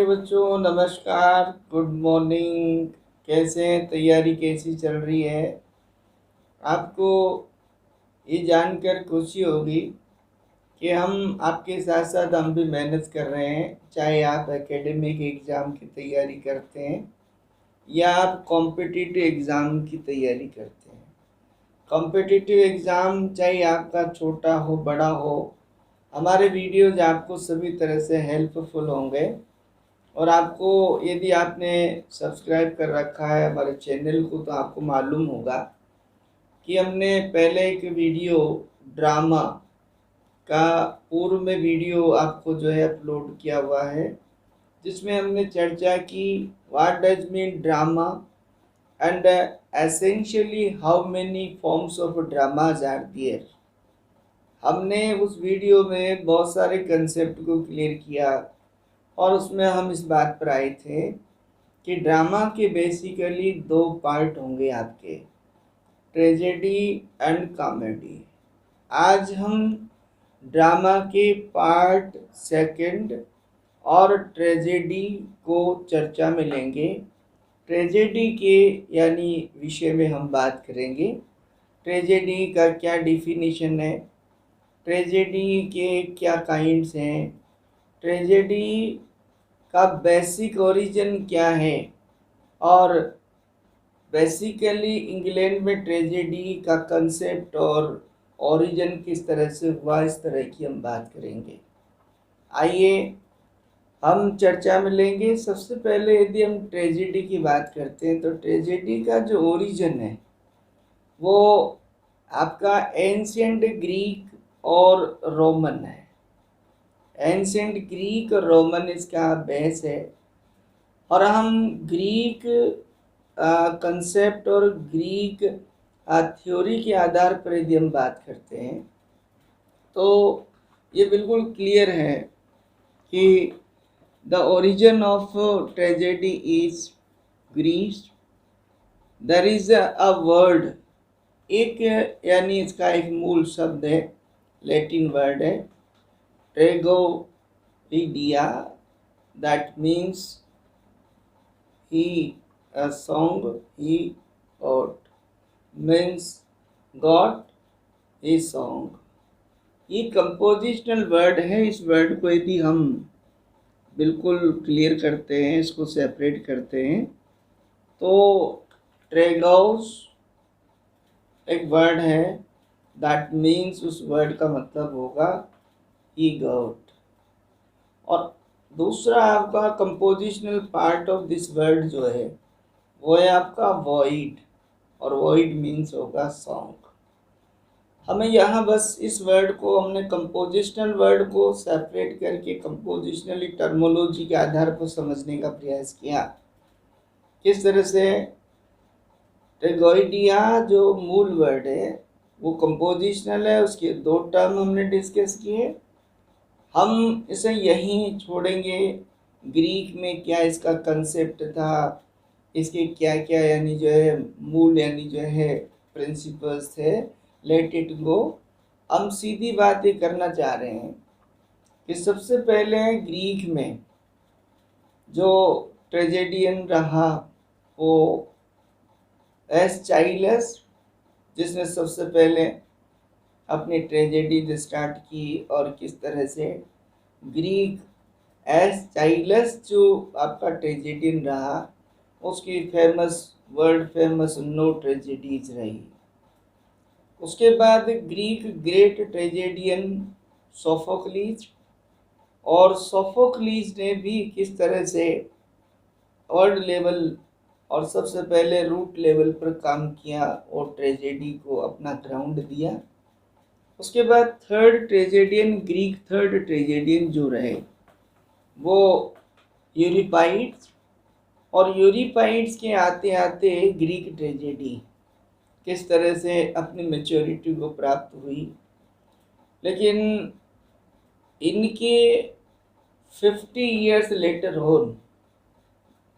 बच्चों, नमस्कार, good morning. कैसे हैं? तैयारी कैसी चल रही है? आपको ये जानकर खुशी होगी कि हम आपके साथ साथ हम भी मेहनत कर रहे हैं। चाहे आप एकेडमिक एग्ज़ाम की तैयारी करते हैं या आप कॉम्पिटिटिव एग्ज़ाम की तैयारी करते हैं। कॉम्पिटिटिव एग्ज़ाम चाहे आपका छोटा हो बड़ा हो, हमारे वीडियोज़ आपको सभी तरह से हेल्पफुल होंगे। और आपको, यदि आपने सब्सक्राइब कर रखा है हमारे चैनल को, तो आपको मालूम होगा कि हमने पहले एक वीडियो ड्रामा का पूर्व में वीडियो आपको जो है अपलोड किया हुआ है, जिसमें हमने चर्चा की what does mean drama and essentially how many forms of dramas are there. हमने उस वीडियो में बहुत सारे कंसेप्ट को क्लियर किया और उसमें हम इस बात पर आए थे कि ड्रामा के बेसिकली दो पार्ट होंगे आपके, ट्रेजेडी एंड कॉमेडी। आज हम ड्रामा के पार्ट सेकंड और ट्रेजेडी को चर्चा में लेंगे। ट्रेजेडी के यानी विषय में हम बात करेंगे। ट्रेजेडी का क्या डिफिनीशन है, ट्रेजेडी के क्या काइंड्स हैं, ट्रेजेडी का बेसिक ओरिजिन क्या है, और बेसिकली इंग्लैंड में ट्रेजेडी का कंसेप्ट और ओरिजिन किस तरह से हुआ, इस तरह की हम बात करेंगे। आइए हम चर्चा में लेंगे। सबसे पहले यदि हम ट्रेजेडी की बात करते हैं तो ट्रेजेडी का जो ओरिजिन है वो आपका एंशिएंट ग्रीक और रोमन है। एंशिएंट ग्रीक और रोमन इसका बेस है। और हम ग्रीक कंसेप्ट और ग्रीक थ्योरी के आधार पर यदि हम बात करते हैं तो ये बिल्कुल क्लियर है कि the origin of tragedy is Greece. There is a word, एक यानी इसका एक मूल शब्द है, लैटिन वर्ड है tragoedia, that means he a song, he wrote, means got a song। ये कंपोजिशनल वर्ड है। इस वर्ड को यदि हम बिल्कुल क्लियर करते हैं, इसको सेपरेट करते हैं, तो ट्रेगोस एक वर्ड है, दैट मीन्स उस वर्ड का मतलब होगा ही गॉट। और दूसरा आपका compositional part of this word जो है वो है आपका वॉइड, और वॉइड मीन्स होगा सॉन्ग। हमें यहाँ बस इस वर्ड को, हमने कंपोजिशनल वर्ड को सेपरेट करके कंपोजिशनली टर्मोलॉजी के आधार पर समझने का प्रयास किया। किस तरह से ट्रेगोइडिया जो मूल वर्ड है वो कंपोजिशनल है, उसके दो टर्म हमने डिस्कस किए। हम इसे यहीं छोड़ेंगे। ग्रीक में क्या इसका कंसेप्ट था, इसके क्या क्या यानी जो है मूल यानी जो है प्रिंसिपल्स थे, लेट इट गो। हम सीधी बात ये करना चाह रहे हैं कि सबसे पहले ग्रीक में जो ट्रेजेडियन रहा वो एस्चाइलस, जिसने सबसे पहले अपनी ट्रेजेडी स्टार्ट की। और किस तरह से ग्रीक एस्चाइलस जो आपका ट्रेजेडियन रहा, उसकी famous, world famous no tragedies रही। उसके बाद ग्रीक ग्रेट ट्रेजेडियन सोफोक्लीज, और सोफोक्लीज ने भी किस तरह से वर्ल्ड लेवल और सबसे पहले रूट लेवल पर काम किया और ट्रेजेडी को अपना ग्राउंड दिया। उसके बाद थर्ड ट्रेजेडियन, ग्रीक थर्ड ट्रेजेडियन जो रहे वो यूरिपाइड्स, और यूरिपाइड्स के आते आते ग्रीक ट्रेजेडी किस तरह से अपनी मैच्योरिटी को प्राप्त हुई। लेकिन इनके 50 ईयर्स लेटर ऑन,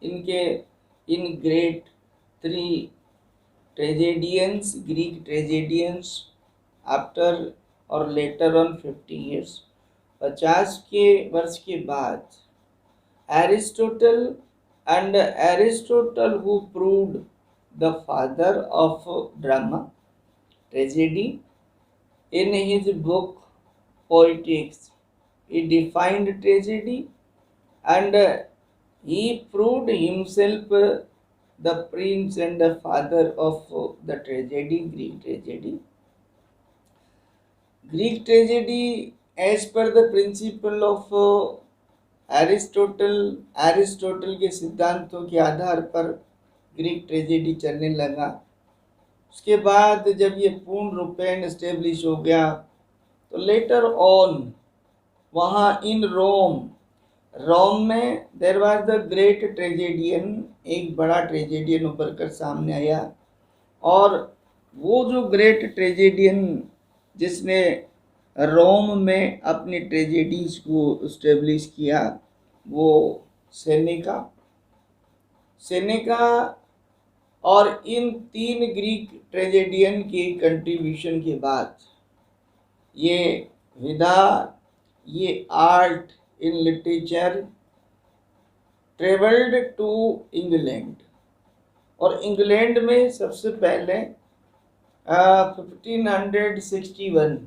इनके इन ग्रेट 3 ट्रेजेडियंस, ग्रीक ट्रेजेडियंस आफ्टर और लेटर ऑन 50 ईयर्स, 50 के वर्ष के बाद Aristotle, and Aristotle who proved the father of drama, tragedy. In his book Poetics, he defined tragedy, and he proved himself the prince and the father of the tragedy, Greek tragedy. Greek tragedy, as per the principle of Aristotle के सिद्धांतों के आधार पर Greek tragedy चलने लगा। उसके बाद जब ये पूर्ण रूपेण एस्टेब्लिश हो गया तो लेटर ऑन वहाँ इन रोम में देर वाज द ग्रेट ट्रेजेडियन, एक बड़ा ट्रेजेडियन उभर कर सामने आया। और वो जो ग्रेट ट्रेजेडियन जिसने रोम में अपनी ट्रेजेडीज को स्टेब्लिश किया, वो सेनेका। और इन 3 ग्रीक ट्रेजेडियन के कंट्रीब्यूशन के बाद ये विधा, ये art in literature travelled to England. और इंग्लैंड में सबसे पहले 1561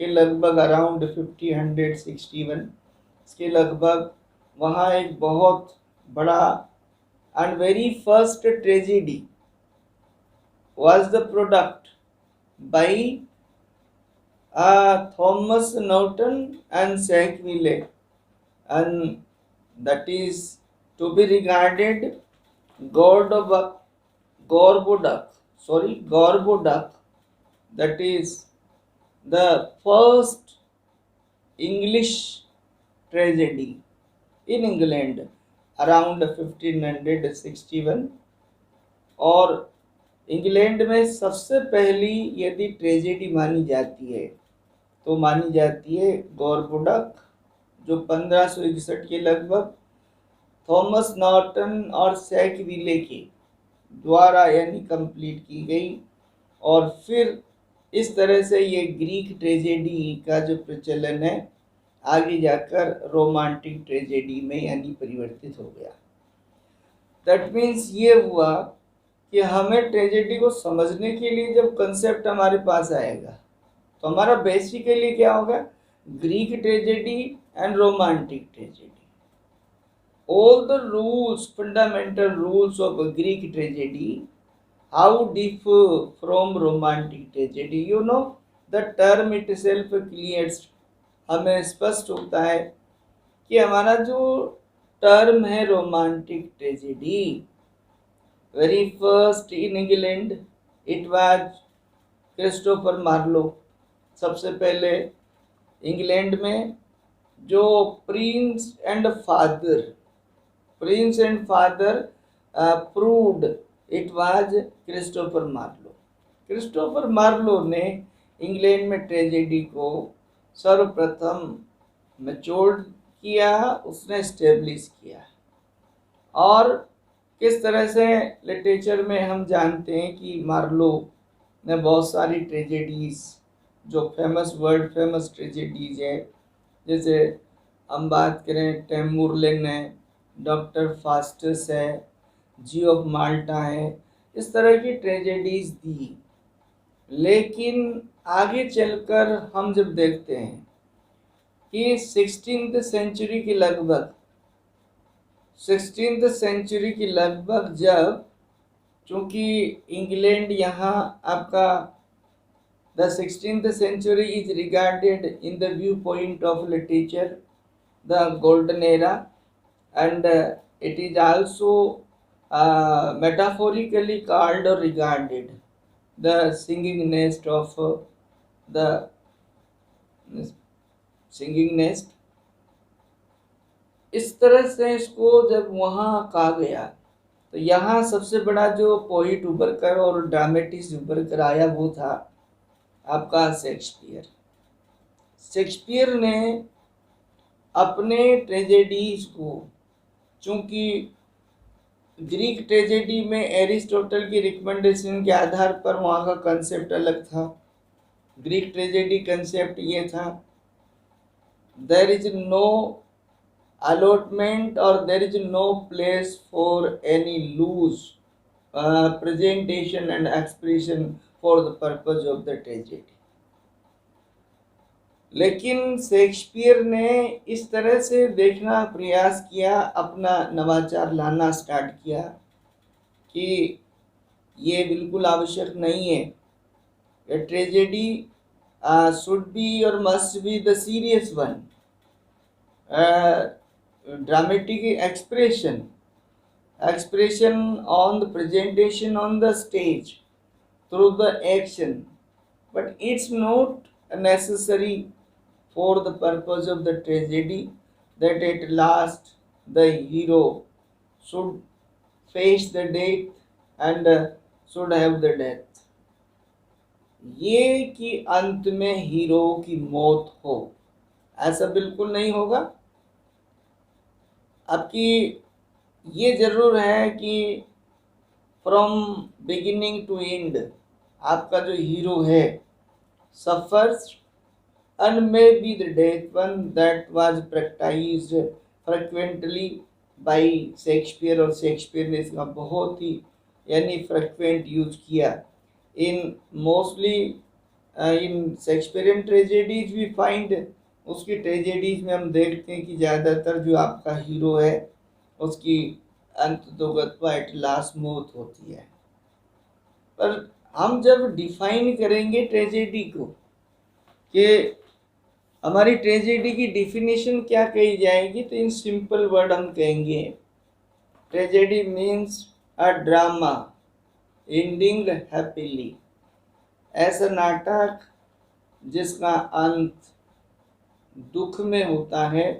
के लगभग, अराउंड 1561 के लगभग, वहाँ एक बहुत बड़ा and very first tragedy was the product by Thomas Norton and Sackville, and that is to be regarded Gorboduc, that is the first English tragedy in England around 1561। और इंग्लैंड में सबसे पहली यदि ट्रेजेडी मानी जाती है तो मानी जाती है गॉरबोडक, जो 1561 के लगभग थॉमस नॉर्टन और सैकविले के द्वारा यानी कंप्लीट की गई। और फिर इस तरह से ये ग्रीक ट्रेजेडी का जो प्रचलन है आगे जाकर रोमांटिक ट्रेजेडी में यानी परिवर्तित हो गया। दैट मीन्स ये हुआ कि हमें ट्रेजेडी को समझने के लिए जब कंसेप्ट हमारे पास आएगा तो हमारा बेसिकली क्या होगा, Greek tragedy and romantic tragedy. All the rules, fundamental rules of Greek tragedy, how differ from romantic tragedy, you know the term itself clears. हमें स्पष्ट होता है कि हमारा जो टर्म है romantic tragedy, very first in England it was Christopher Marlowe. सबसे पहले इंग्लैंड में जो prince and father proved, it was Christopher Marlowe. Christopher Marlowe ने इंग्लैंड में ट्रेजेडी को सर्वप्रथम मैच्योर्ड किया, उसने स्टेब्लिश किया। और किस तरह से लिटरेचर में हम जानते हैं कि मार्लो ने बहुत सारी ट्रेजेडीज, जो वर्ल्ड फेमस ट्रेजेडीज है, जैसे हम बात करें टेमुरलिन है, डॉक्टर फास्टस है, जी ऑफ माल्टा है, इस तरह की ट्रेजेडीज दी। लेकिन आगे चलकर हम जब देखते हैं कि 16th सेंचुरी के लगभग जब, चूँकि इंग्लैंड यहाँ आपका the 16th century is regarded in the view point of literature the golden era, and it is also metaphorically called or regarded the singing nest of the singing nest। इस तरह से इसको जब वहाँ कहा गया तो यहाँ सबसे बड़ा जो पोइट उभर कर और ड्रामेटिस्ट उभर कर आया वो था आपका शेक्सपियर ने अपने ट्रेजेडीज को, चूँकि ग्रीक ट्रेजेडी में एरिस्टोटल की रिकमेंडेशन के आधार पर वहाँ का कंसेप्ट अलग था। ग्रीक ट्रेजेडी कंसेप्ट ये था, there is no allotment, or there is no place for any loose presentation and expression for the purpose of the tragedy. लेकिन शेक्सपियर ने इस तरह से देखना प्रयास किया, अपना नवाचार लाना स्टार्ट किया कि ये बिल्कुल आवश्यक नहीं है। Tragedy should be or must be the serious one, dramatic expression on the presentation on the stage through the action, but it's not necessary for the purpose of the tragedy that at last the hero should face the death and should have the death। ये कि अंत में hero की मौत हो, ऐसा बिल्कुल नहीं होगा। आपकी ये जरूर है कि फ्रॉम बिगिनिंग टू एंड आपका जो हीरो है suffers and may be the death one that was practiced frequently by Shakespeare, और शेक्सपियर ने इसका बहुत ही यानी फ्रिक्वेंट यूज किया। In mostly in Shakespearean tragedies we find, उसकी ट्रेजेडीज में हम देखते हैं कि ज़्यादातर जो आपका हीरो है उसकी अंततोगत्वा एट लास्ट मौत होती है। पर हम जब डिफाइन करेंगे ट्रेजेडी को कि हमारी ट्रेजेडी की डिफिनेशन क्या कही जाएगी, तो इन सिंपल वर्ड हम कहेंगे tragedy means a drama ending happily, ऐसा नाटक जिसका अंत दुख में होता है,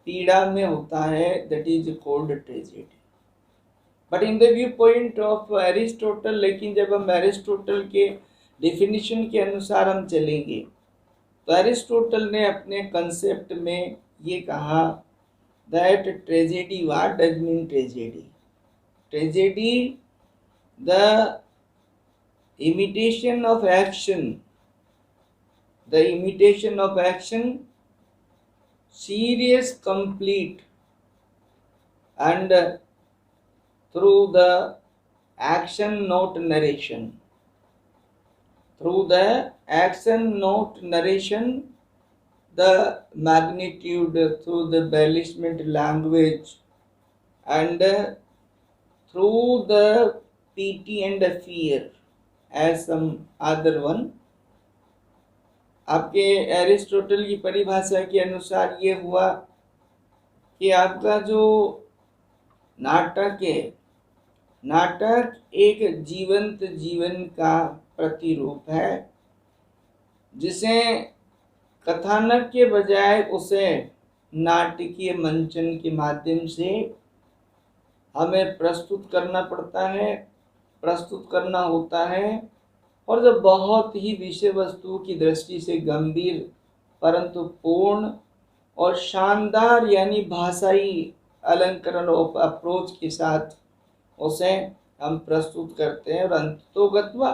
पीड़ा में होता है, that is called tragedy. But in the view point of Aristotle, लेकिन जब हम एरिस्टोटल के डिफिनीशन के अनुसार हम चलेंगे तो एरिस्टोटल ने अपने कंसेप्ट में ये कहा that tragedy, what does mean tragedy? Tragedy the imitation of action, the imitation of action, serious, complete, and through the action not narration, through the action not narration, the magnitude, through the embellishment language, and through the pity and the fear as some other one। आपके Aristotle की परिभाषा के अनुसार ये हुआ कि आपका जो नाटक है, नाटक एक जीवंत जीवन का प्रतिरूप है, जिसे कथानक के बजाय उसे नाटकीय मंचन के माध्यम से हमें प्रस्तुत करना पड़ता है, प्रस्तुत करना होता है, और जब बहुत ही विषय वस्तु की दृष्टि से गंभीर परंतु पूर्ण और शानदार यानी भाषाई अलंकरण और अप्रोच के साथ उसे हम प्रस्तुत करते हैं, और अंततोगत्वा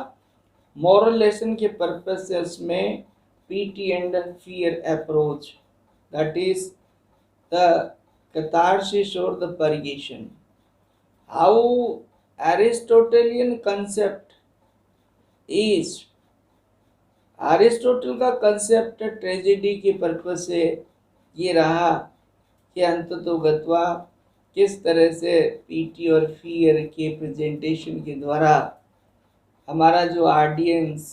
मॉरल लेसन के पर्पस से उसमें pity and fear approach, that is the catharsis और the purgation. How Aristotelian concept is, Aristotle का कंसेप्ट ट्रेजेडी के पर्पस से ये रहा कि अंततोगत्वा किस तरह से पीटी और फियर के प्रेजेंटेशन के द्वारा हमारा जो ऑडियंस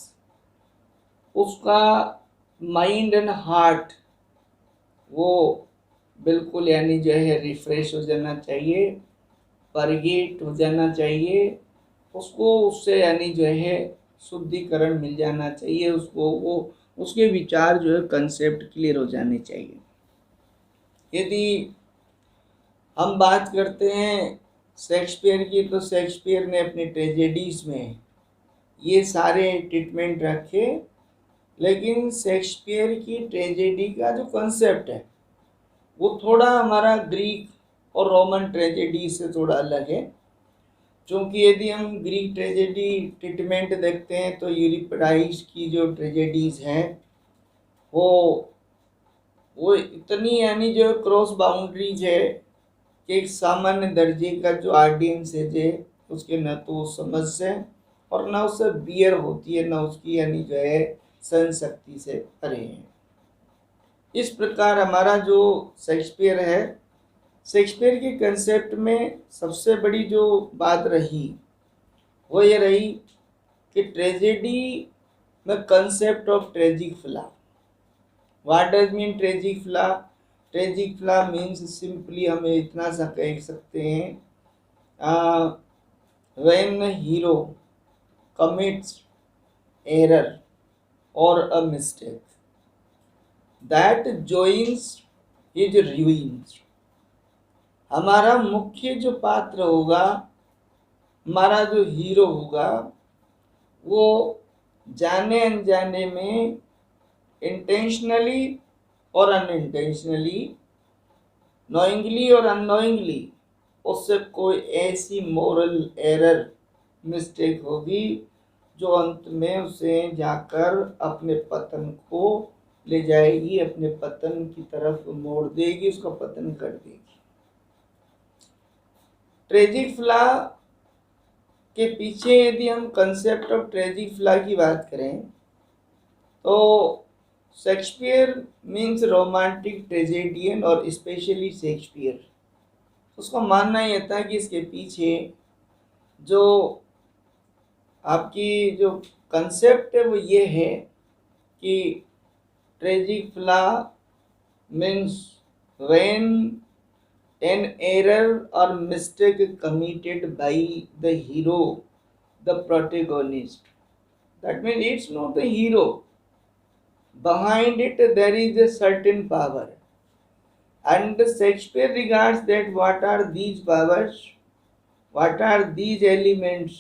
उसका माइंड एंड हार्ट वो बिल्कुल यानी जो है रिफ्रेश हो जाना चाहिए, परगेट हो जाना चाहिए, उसको उससे यानी जो है शुद्धिकरण मिल जाना चाहिए, उसको वो उसके विचार जो है कंसेप्ट क्लियर हो जाने चाहिए। यदि हम बात करते हैं शेक्सपियर की, तो शेक्सपियर ने अपनी ट्रेजेडीज में ये सारे ट्रीटमेंट रखे, लेकिन शेक्सपियर की ट्रेजेडी का जो कंसेप्ट है वो थोड़ा हमारा ग्रीक और रोमन ट्रेजेडी से थोड़ा अलग है। क्योंकि यदि हम ग्रीक ट्रेजेडी ट्रीटमेंट देखते हैं तो यूरिपिडाइस की जो ट्रेजेडीज हैं वो वो इतनी यानी जो क्रॉस बाउंड्रीज है कि एक सामान्य दर्जे का जो ऑडियंस है उसके न तो वो समझ से और ना उससे बियर होती है, ना उसकी यानी जो है सहन शक्ति से परे है। इस प्रकार हमारा जो शेक्सपियर है, शेक्सपियर के कंसेप्ट में सबसे बड़ी जो बात रही वो ये रही कि ट्रेजेडी में concept of tragic flaw. What does mean tragic flaw? Tragic flaw means simply हमें इतना सा कह सकते हैं, when hero commits error or a mistake that joins his ruins। हमारा मुख्य जो पात्र होगा, हमारा जो हीरो होगा, वो जाने अनजाने में इंटेंशनली और अनइंटेंशनली, नोइंगली और अननोइंगली उससे कोई ऐसी मोरल एरर मिस्टेक होगी जो अंत में उसे जाकर अपने पतन को ले जाएगी, अपने पतन की तरफ मोड़ देगी, उसका पतन कर देगी। ट्रेजिक फ्ला के पीछे यदि हम कंसेप्ट ऑफ ट्रेजिक फ्ला की बात करें तो शेक्सपियर मीन्स रोमांटिक ट्रेजेडियन और स्पेशली शेक्सपियर, उसका मानना यह था कि इसके पीछे जो आपकी जो कंसेप्ट है वो ये है कि tragic flaw means when an error और mistake committed by the hero the protagonist, that means it's not the hero, behind it there is a certain power and Shakespeare regards that what are these powers, what are these elements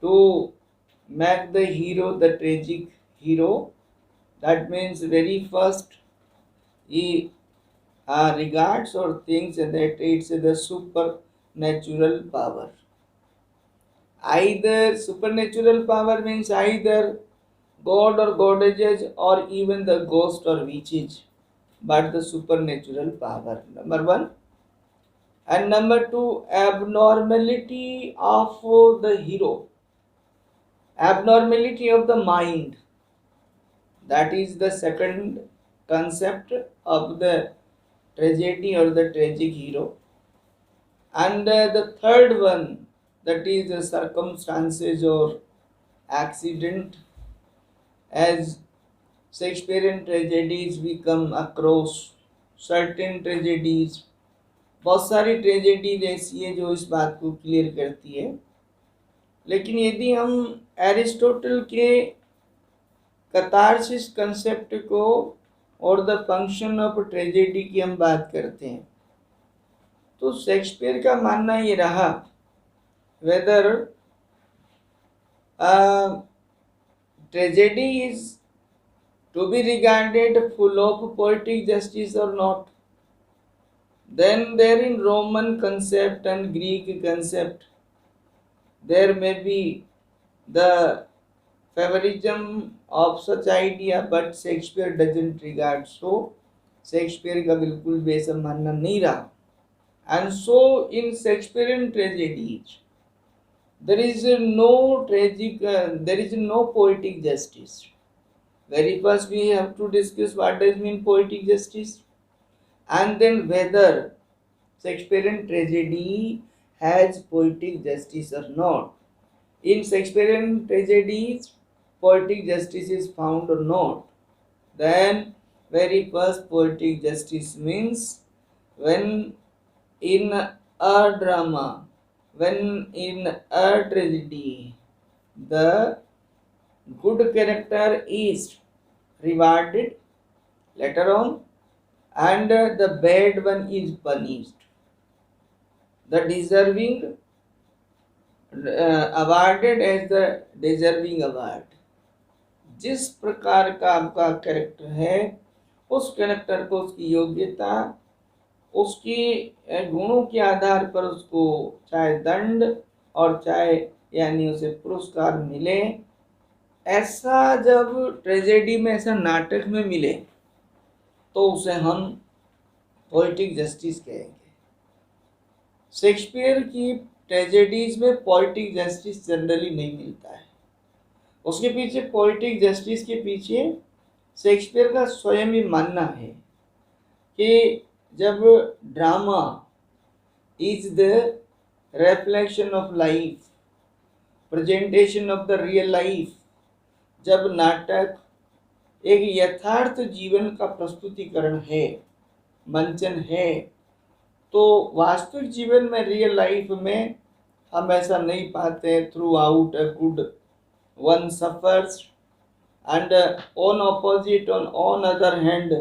to make the hero the tragic hero. That means very first he regards or thinks that it's the supernatural power. Either supernatural power means either god or goddesses or even the ghost or witches, but the supernatural power, number one. And number two, abnormality of the hero, abnormality of the mind, that is the second concept of the tragedy or the tragic hero. And the third one, that is the circumstances or accident, as Shakespearean tragedies become across certain tragedies, बहुत सारी tragedies ऐसी है जो इस बात को clear करती है। लेकिन यदि हम एरिस्टोटल के कतारसिस कंसेप्ट को और द फंक्शन ऑफ ट्रेजेडी की हम बात करते हैं तो शेक्सपियर का मानना ये रहा, weather tragedy is to be regarded full of poetic justice or not, then there in Roman concept and Greek concept there may be the favorism of such idea, but Shakespeare doesn't regard so. Shakespeare का बिल्कुल भी ऐसा मानना नहीं रहा। And so in Shakespearean tragedies there is no tragic, there is no poetic justice. Very first we have to discuss what does mean poetic justice, and then whether Shakespearean tragedy has poetic justice or not. In Shakespearean tragedies, poetic justice is found or not. Then very first poetic justice means when in a drama, when in a tragedy, the good character is rewarded later on and the bad one is punished. The deserving awarded as the deserving award. जिस प्रकार का आपका character है उस character को उसकी योग्यता, उसकी गुणों के आधार पर उसको चाहे दंड और चाहे यानी उसे पुरस्कार मिले। ऐसा जब ट्रेजेडी में, ऐसा नाटक में मिले तो उसे हम पोइटिक जस्टिस कहेंगे। शेक्सपियर की ट्रेजेडीज में पोइटिक जस्टिस जनरली नहीं मिलता है। उसके पीछे पोइटिक जस्टिस के पीछे शेक्सपियर का स्वयं ही मानना है कि जब drama is the reflection of life, presentation of the real life, जब नाटक एक यथार्थ जीवन का प्रस्तुतिकरण है, मंचन है, तो वास्तविक जीवन में, रियल लाइफ में हम ऐसा नहीं पाते। Through out a good one suffers and on opposite on other hand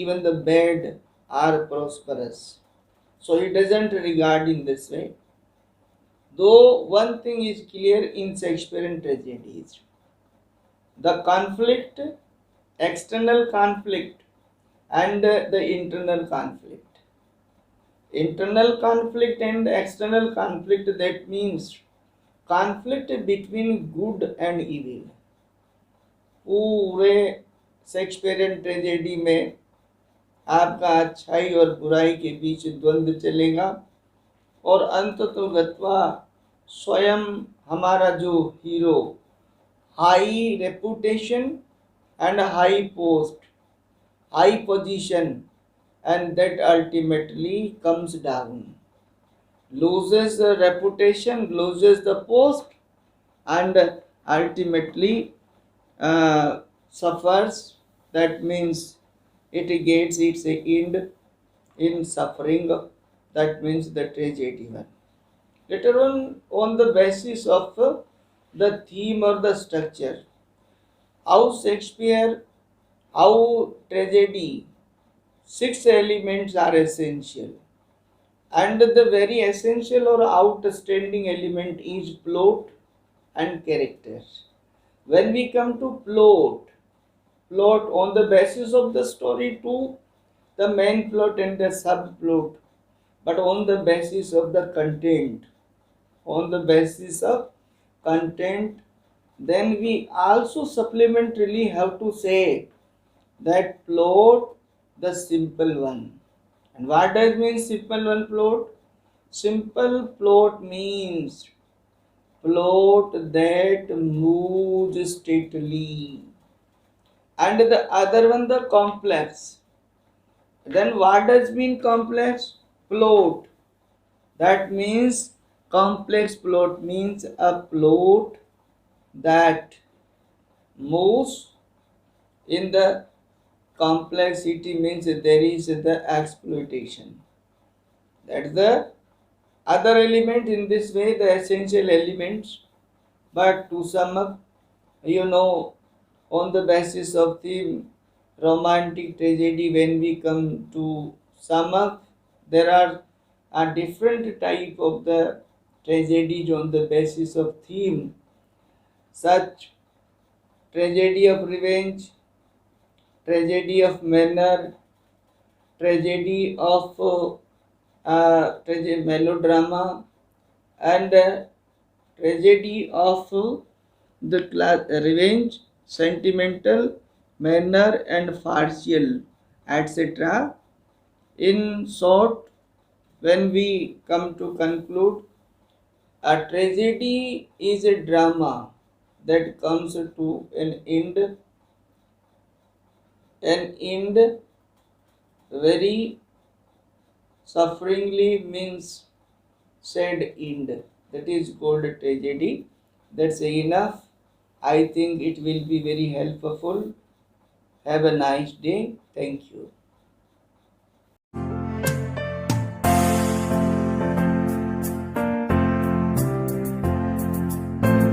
even the bad are prosperous. So he doesn't regard in this way. Though one thing is clear in Shakespearean tragedies, the conflict, external conflict and the internal conflict. Internal conflict and external conflict, that means conflict between good and evil. पूरे Shakespearean tragedy में आपका अच्छाई और बुराई के बीच द्वंद्व चलेगा और अंततोगत्वा स्वयं हमारा जो hero high reputation and high post, high position, and that ultimately comes down, loses the reputation, loses the post, and ultimately suffers. That means it gets its end in suffering. That means the tragedy one. Later on the basis of the theme or the structure, how Shakespeare, how tragedy, 6 elements are essential, and the very essential or outstanding element is plot and character. When we come to plot on the basis of the story too, the main plot and the subplot, but on the basis of the content, on the basis of content, then we also supplementarily have to say that plot, the simple one. And what does mean simple one plot? Simple plot means plot that moves steadily, and the other one the complex. Then what does mean complex plot? That means complex plot means a plot that moves in the complexity, means there is the exploitation. That's the other element in this way, the essential elements. But to sum up, on the basis of the romantic tragedy, when we come to sum up, there are a different type of the tragedies on the basis of theme, such tragedy of revenge, tragedy of manner, tragedy of melodrama, and tragedy of the revenge, sentimental, manner, and farcical, etc. In short, when we come to conclude, a tragedy is a drama that comes to an end very sufferingly, means sad end. That is called a tragedy. That's enough. I think it will be very helpful. Have a nice day. Thank you.